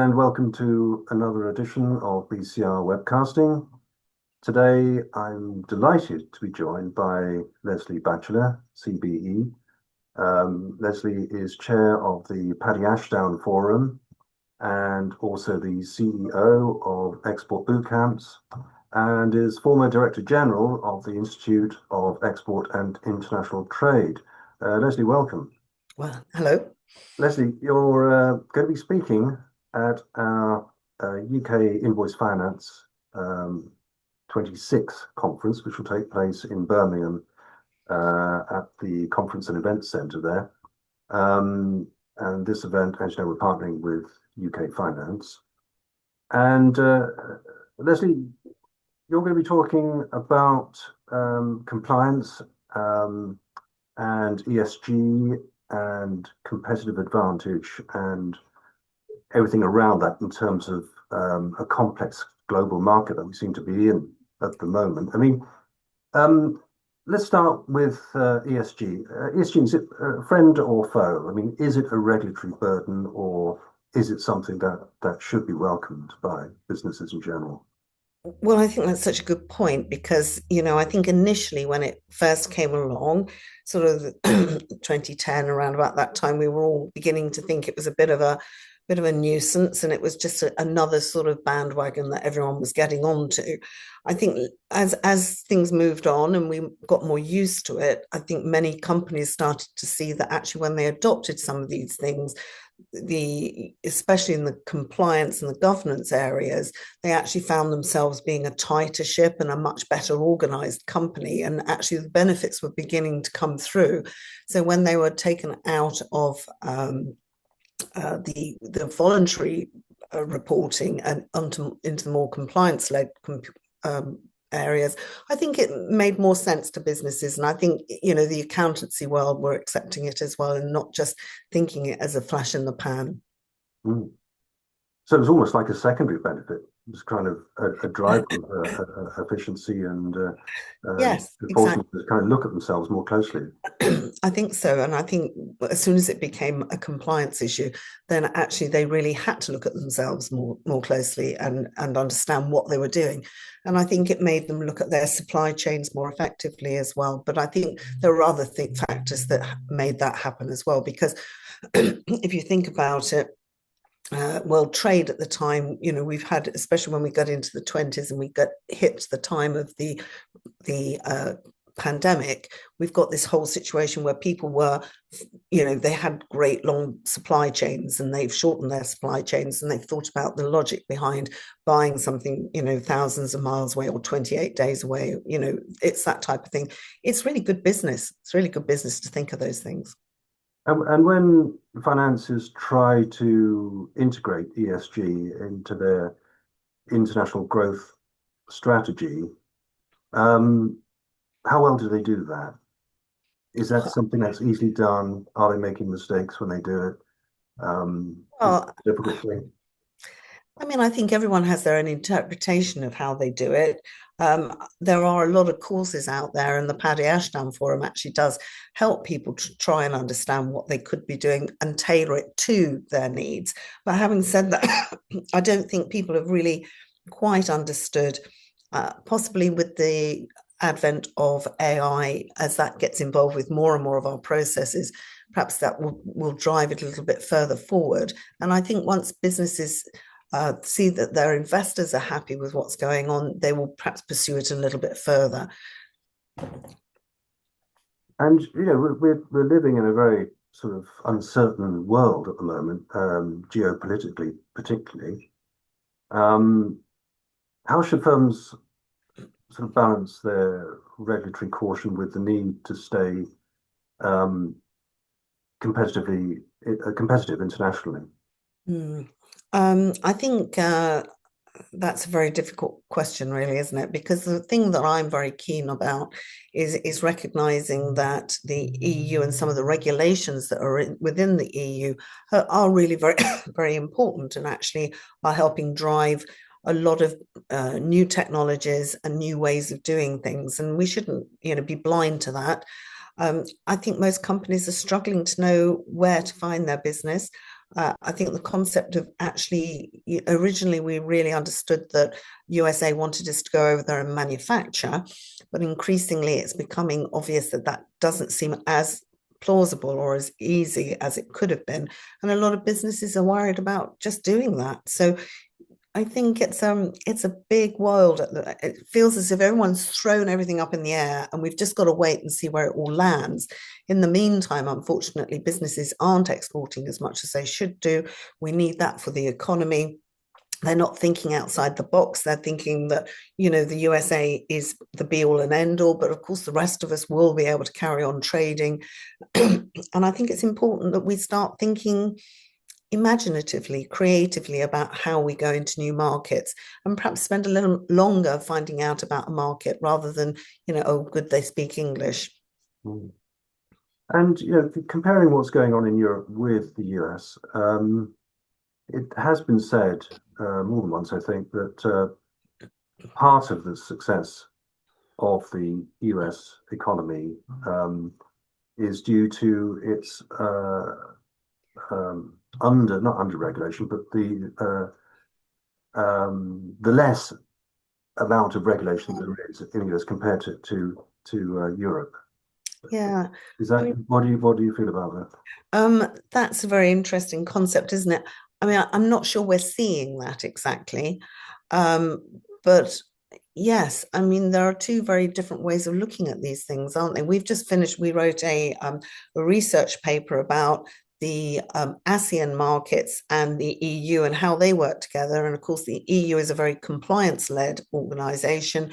and welcome to another edition of BCR Webcasting. Today, I'm delighted to be joined by Lesley Batchelor CBE. Lesley is chair of the Paddy Ashdown Forum and also the CEO of Export Boot Camps, and is former Director General of the Institute of Export and International Trade. Lesley, welcome. Well, hello. Lesley, you're going to be speaking at our UK Invoice Finance 26 conference, which will take place in Birmingham at the Conference and Events Centre there. And this event, as you know, we're partnering with UK Finance. And Lesley, you're going to be talking about compliance and ESG and competitive advantage and everything around that in terms of a complex global market that we seem to be in at the moment. I mean, let's start with ESG. ESG, is it a friend or foe? I mean, is it a regulatory burden or is it something that should be welcomed by businesses in general? Well, I think that's such a good point because, I think initially when it first came along, sort of 2010, around about that time, we were all beginning to think it was a bit of a nuisance, and it was just another sort of bandwagon that everyone was getting onto. I think as things moved on and we got more used to it, I think many companies started to see that actually when they adopted some of these things, especially in the compliance and the governance areas, they actually found themselves being a tighter ship and a much better organized company. And actually the benefits were beginning to come through. So when they were taken out of the voluntary reporting and into the more compliance-led areas, I think it made more sense to businesses. And I think, the accountancy world were accepting it as well and not just thinking it as a flash in the pan. Mm. So it was almost like a secondary benefit. It was kind of a drive for efficiency and Yes, forcing exactly. them to kind of look at themselves more closely. I think so. And I think as soon as it became a compliance issue, then actually they really had to look at themselves more closely and understand what they were doing. And I think it made them look at their supply chains more effectively as well. But I think there are other factors that made that happen as well, because if you think about it, world trade at the time, we've had, especially when we got into the 20s and we got hit the time of the pandemic, we've got this whole situation where people were, they had great long supply chains and they've shortened their supply chains, and they've thought about the logic behind buying something, thousands of miles away or 28 days away. It's that type of thing. It's really good business. It's really good business to think of those things. And when finances try to integrate ESG into their international growth strategy, um, how well do they do that? Is that something that's easily done? Are they making mistakes when they do it? Is it Well, a difficult thing? I mean, I think everyone has their own interpretation of how they do it. There are a lot of courses out there, and the Paddy Ashdown Forum actually does help people to try and understand what they could be doing and tailor it to their needs. But having said that, I don't think people have really quite understood, possibly with the advent of AI, as that gets involved with more and more of our processes, perhaps that will drive it a little bit further forward. And I think once businesses see that their investors are happy with what's going on, they will perhaps pursue it a little bit further. And we're living in a very sort of uncertain world at the moment, geopolitically particularly. Um, how should firms sort of balance their regulatory caution with the need to stay um, competitive internationally? Mm. I think that's a very difficult question, really, isn't it? Because the thing that I'm very keen about is recognizing that the EU and some of the regulations that are within the EU are really very very important, and actually are helping drive a lot of new technologies and new ways of doing things, and we shouldn't, be blind to that. I think most companies are struggling to know where to find their business. I think the concept of actually, originally we really understood that USA wanted us to go over there and manufacture, but increasingly it's becoming obvious that that doesn't seem as plausible or as easy as it could have been. And a lot of businesses are worried about just doing that. So I think it's a big world. It feels as if everyone's thrown everything up in the air and we've just got to wait and see where it all lands. In the meantime, unfortunately, businesses aren't exporting as much as they should do. We need that for the economy. They're not thinking outside the box. They're thinking that, the USA is the be all and end all, but of course the rest of us will be able to carry on trading. And I think it's important that we start thinking imaginatively, creatively about how we go into new markets, and perhaps spend a little longer finding out about a market rather than, oh, good, they speak English. Mm. And comparing what's going on in Europe with the US, it has been said more than once, I think, that part of the success of the US economy is due to its not under regulation, but the less amount of regulation there is in the US compared to Europe. Yeah. Is that what do you feel about that? That's a very interesting concept, isn't it? I mean, I'm not sure we're seeing that exactly. But yes, I mean, there are two very different ways of looking at these things, aren't they? We wrote a research paper about the ASEAN markets and the EU and how they work together. And of course, the EU is a very compliance-led organization,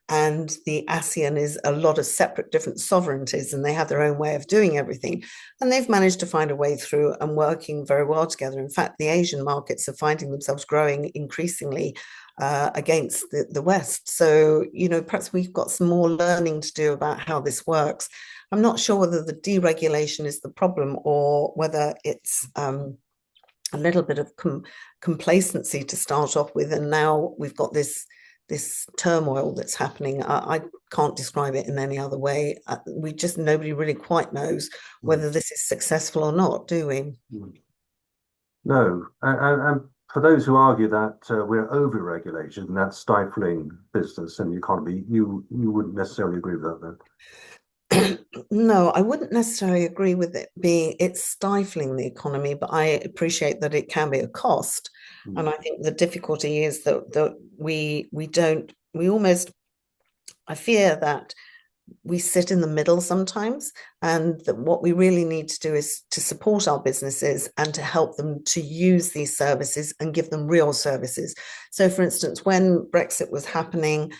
and the ASEAN is a lot of separate different sovereignties, and they have their own way of doing everything. And they've managed to find a way through and working very well together. In fact, the Asian markets are finding themselves growing increasingly against the West. So, perhaps we've got some more learning to do about how this works. I'm not sure whether the deregulation is the problem or whether it's a little bit of complacency to start off with. And now we've got this turmoil that's happening. I can't describe it in any other way. Nobody really quite knows whether this is successful or not, do we? No. And for those who argue that we're over-regulated and that's stifling business and the economy, you wouldn't necessarily agree with that then? No, I wouldn't necessarily agree with it's stifling the economy, but I appreciate that it can be a cost. And I think the difficulty is that I fear that we sit in the middle sometimes, and that what we really need to do is to support our businesses and to help them to use these services and give them real services. So for instance, when Brexit was happening,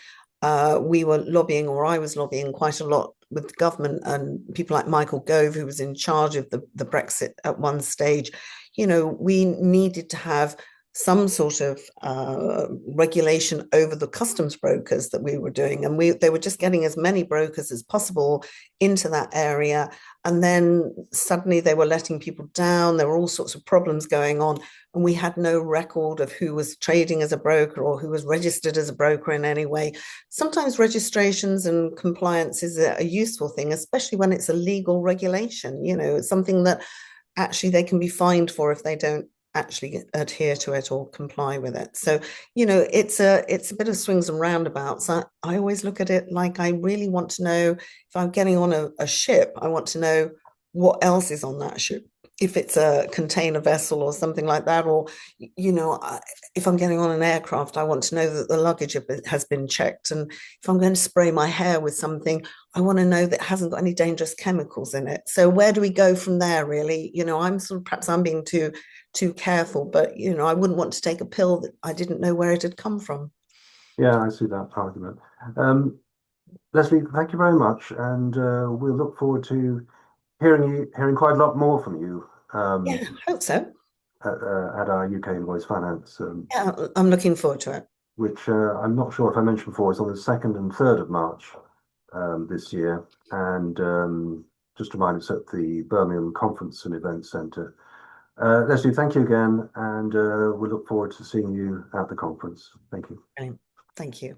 we were lobbying, or I was lobbying quite a lot with the government and people like Michael Gove, who was in charge of the Brexit at one stage. We needed to have some sort of regulation over the customs brokers that we were doing. And they were just getting as many brokers as possible into that area. And then suddenly they were letting people down. There were all sorts of problems going on. And we had no record of who was trading as a broker or who was registered as a broker in any way. Sometimes registrations and compliance is a useful thing, especially when it's a legal regulation. It's something that actually they can be fined for if they don't actually adhere to it or comply with it. So, it's a bit of swings and roundabouts. I always look at it like I really want to know, if I'm getting on a ship, I want to know what else is on that ship. If it's a container vessel or something like that, or, if I'm getting on an aircraft, I want to know that the luggage has been checked. And if I'm going to spray my hair with something, I want to know that it hasn't got any dangerous chemicals in it. So where do we go from there, really? Perhaps I'm being too careful, but, I wouldn't want to take a pill that I didn't know where it had come from. Yeah, I see that argument. Lesley, thank you very much. And we'll look forward to hearing quite a lot more from you. Yeah, I hope so. At our UK Invoice Finance. Yeah, I'm looking forward to it. Which I'm not sure if I mentioned before, is on the 2nd and 3rd of March this year. And just to remind us, at the Birmingham Conference and Event Centre. Lesley, thank you again, and we look forward to seeing you at the conference. Thank you. Thank you.